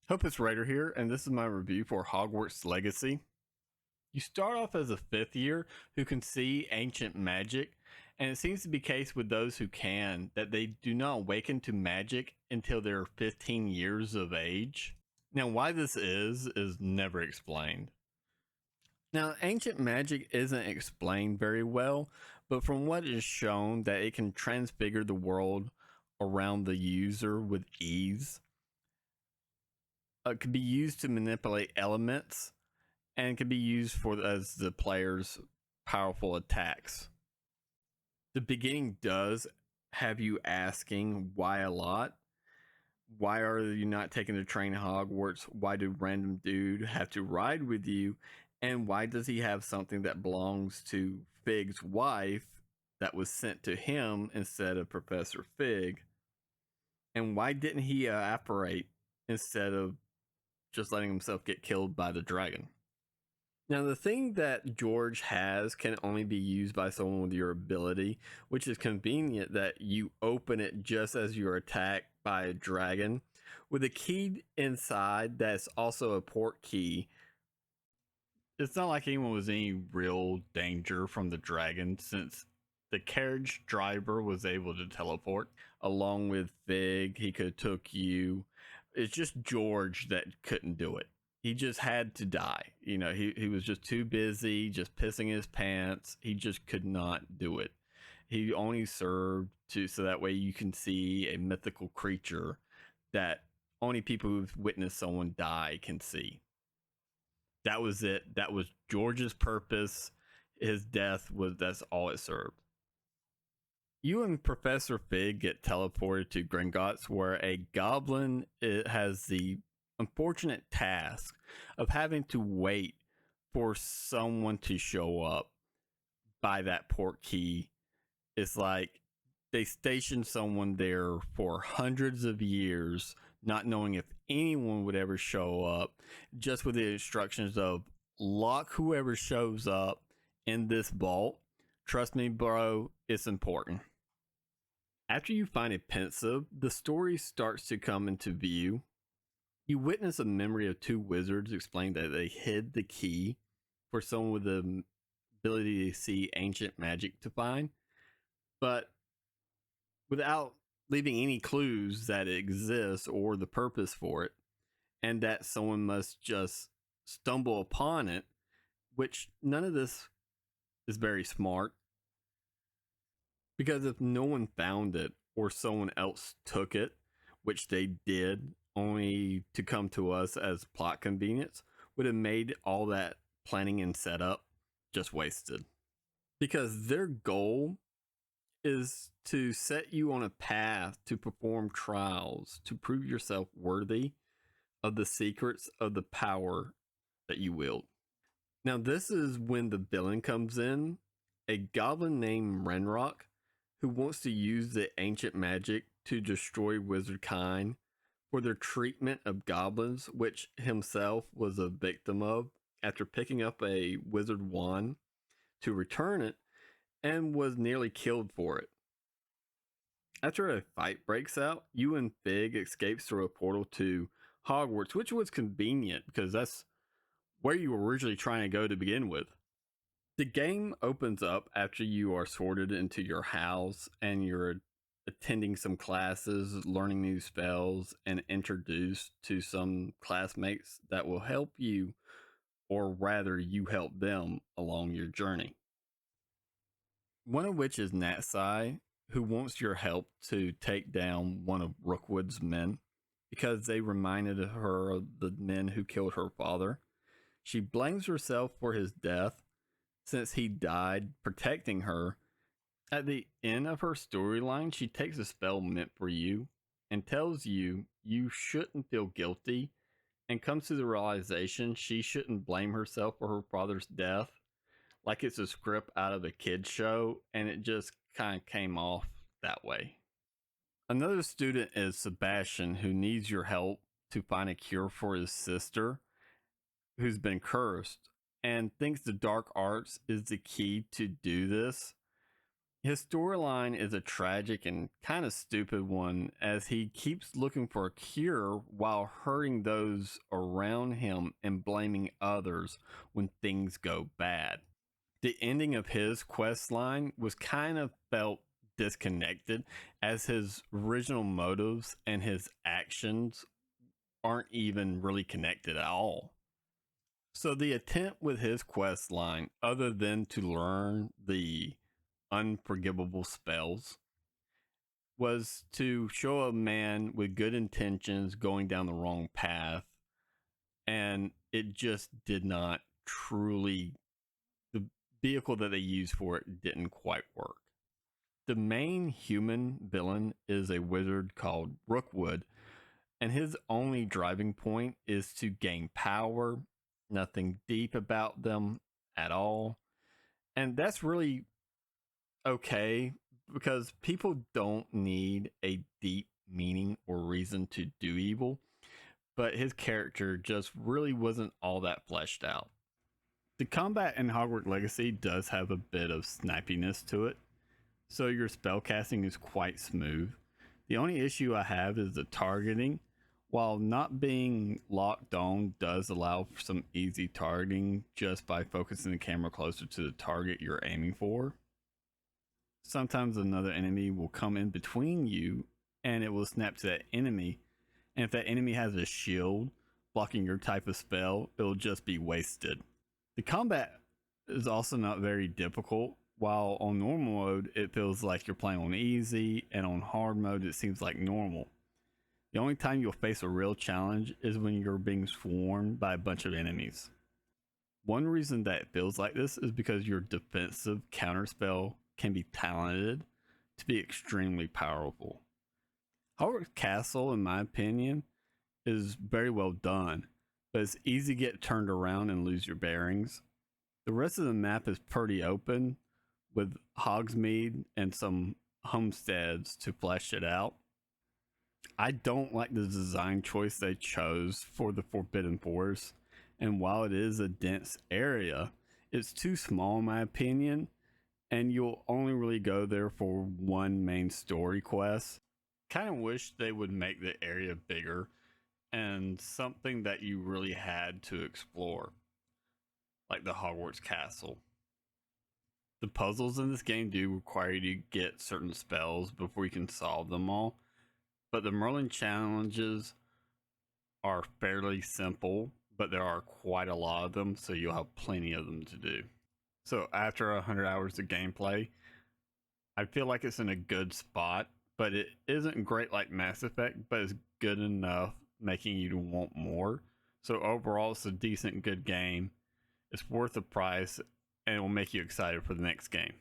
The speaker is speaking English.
Hopus Raider here, and this is my review for Hogwarts Legacy. You start off as a fifth year who can see ancient magic, and it seems to be the case with those who can that they do not awaken to magic until they're 15 years of age. Now, why this is never explained. Now, ancient magic isn't explained very well, but from what is shown, that it can transfigure the world around the user with ease. It can be used to manipulate elements and can be used for as the player's powerful attacks. The beginning does have you asking why a lot. Why are you not taking the train to Hogwarts? Why do random dude have to ride with you? And why does he have something that belongs to Fig's wife that was sent to him instead of Professor Fig? And why didn't he apparate instead of just letting himself get killed by the dragon? Now, the thing that George has can only be used by someone with your ability, which is convenient that you open it just as you're attacked by a dragon with a key inside that's also a port key. It's not like anyone was any real danger from the dragon since the carriage driver was able to teleport along with Fig. He could have took you. It's just George that couldn't do it. He just had to die. You know, he was just too busy, just pissing his pants. He just could not do it. He only served to so that way you can see a mythical creature that only people who've witnessed someone die can see. That was it. That was George's purpose. His death was that's all it served. You and Professor Fig get teleported to Gringotts, where a goblin has the unfortunate task of having to wait for someone to show up by that port key. It's like they stationed someone there for hundreds of years, not knowing if anyone would ever show up, just with the instructions of lock whoever shows up in this vault. Trust me, bro, it's important. After you find a pensive, the story starts to come into view. You witness a memory of two wizards explain that they hid the key for someone with the ability to see ancient magic to find, but without leaving any clues that it exists or the purpose for it, and that someone must just stumble upon it, which none of this is very smart. Because if no one found it or someone else took it, which they did, only to come to us as plot convenience, would have made all that planning and setup just wasted. Because their goal is to set you on a path to perform trials to prove yourself worthy of the secrets of the power that you wield. Now, this is when the villain comes in, a goblin named Renrock, who wants to use the ancient magic to destroy wizard kind for their treatment of goblins, which himself was a victim of after picking up a wizard wand to return it and was nearly killed for it. After a fight breaks out, you and Fig escapes through a portal to Hogwarts, which was convenient because that's where you were originally trying to go to begin with. The game opens up after you are sorted into your house and you're attending some classes, learning new spells, and introduced to some classmates that will help you, or rather, you help them along your journey. One of which is Natsai, who wants your help to take down one of Rookwood's men because they reminded her of the men who killed her father. She blames herself for his death since he died protecting her. At the end of her storyline, she takes a spell meant for you and tells you you shouldn't feel guilty and comes to the realization she shouldn't blame herself for her father's death like it's a script out of a kid's show, and it just kind of came off that way. Another student is Sebastian, who needs your help to find a cure for his sister who's been cursed and thinks the dark arts is the key to do this. His storyline is a tragic and kind of stupid one as he keeps looking for a cure while hurting those around him and blaming others when things go bad. The ending of his quest line was kind of felt disconnected as his original motives and his actions aren't even really connected at all. So the attempt with his quest line, other than to learn the unforgivable spells, was to show a man with good intentions going down the wrong path, and it just did not truly, the vehicle that they used for it didn't quite work. The main human villain is a wizard called Rookwood, and his only driving point is to gain power, nothing deep about them at all. And that's really okay because people don't need a deep meaning or reason to do evil, but his character just really wasn't all that fleshed out. The combat in Hogwarts Legacy does have a bit of snappiness to it, so your spellcasting is quite smooth. The only issue I have is the targeting. While not being locked on does allow for some easy targeting just by focusing the camera closer to the target you're aiming for. Sometimes another enemy will come in between you and it will snap to that enemy. And if that enemy has a shield blocking your type of spell, it'll just be wasted. The combat is also not very difficult. While on normal mode, it feels like you're playing on easy, and on hard mode, it seems like normal. The only time you'll face a real challenge is when you're being swarmed by a bunch of enemies. One reason that it feels like this is because your defensive counterspell can be talented to be extremely powerful. Hogwarts Castle, in my opinion, is very well done, but it's easy to get turned around and lose your bearings. The rest of the map is pretty open, with Hogsmeade and some homesteads to flesh it out. I don't like the design choice they chose for the Forbidden Forest, and while it is a dense area, it's too small in my opinion, and you'll only really go there for one main story quest. Kind of wish they would make the area bigger and something that you really had to explore, like the Hogwarts Castle. The puzzles in this game do require you to get certain spells before you can solve them all, but the Merlin challenges are fairly simple, but there are quite a lot of them, so you'll have plenty of them to do. So after 100 hours of gameplay, I feel like it's in a good spot, but it isn't great like Mass Effect, but it's good enough making you want more. So overall, it's a decent, good game. It's worth the price, and it will make you excited for the next game.